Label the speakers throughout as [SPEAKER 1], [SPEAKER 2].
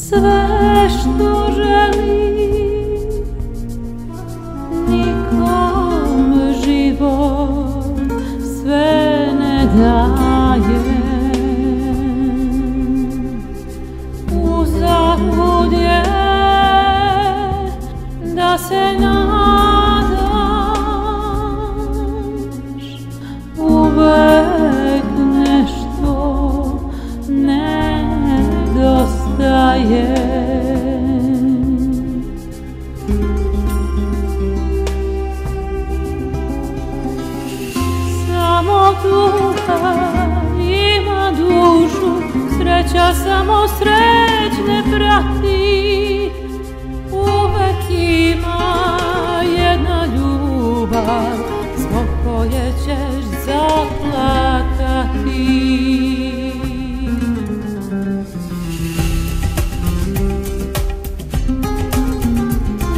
[SPEAKER 1] sve što želi, nikom život sve ne daje. Uzalud je da se nadaš, uvek nešto nedostaje. Samo tuga ima dušu, sreća samo srećne prati. Uvek ima jedna ljubav zbog koje ćeš zaplakati.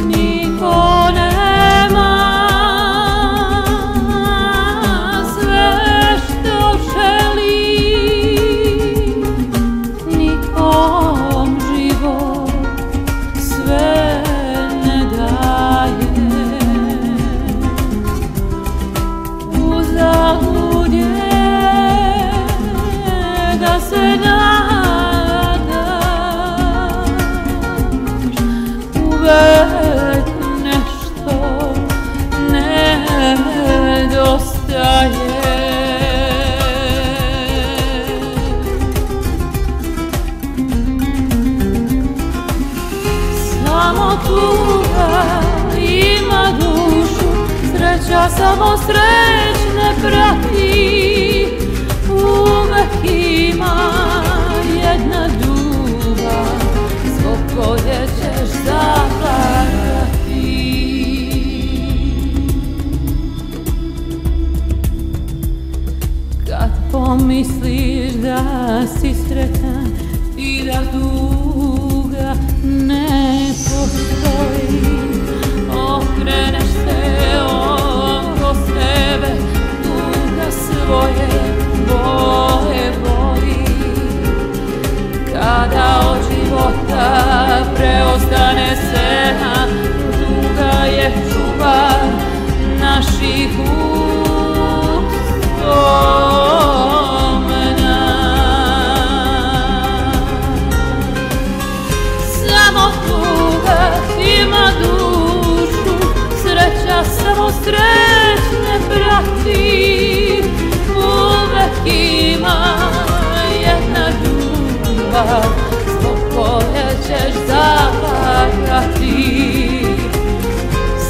[SPEAKER 1] Niko nema sve što želi, nikom život sve ne daje. Uzalud je da se nadaš, uvek nešto nedostaje. Samo tuga ima dušu, sreća samo srećne prati. Uvek ima jedna ljubav zbog koje ćeš zaplakati. Kad pomisliš da si sretan i da tuga ne postoji, okreneš se oko sebe, tuga svoje boje boji. Kada od života preostane sena, tuga je čuvar naših uspomena. Samo tuga ima dušu, sreća samo srećne prati. Uvek ima jedna ljubav zbog koje ćeš zaplakati.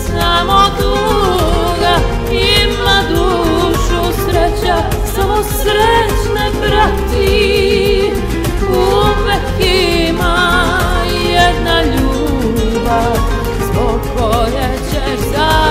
[SPEAKER 1] Samo tuga ima dušu, sreća samo srećne prati. Uvek ima jedna ljubav zbog koje ćeš zaplakati.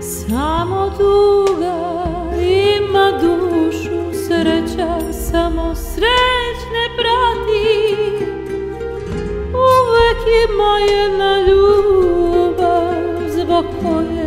[SPEAKER 1] Samo tuga ima dušu, sreća samo srećne prati. Uvek ima jedna ljubav zbog koje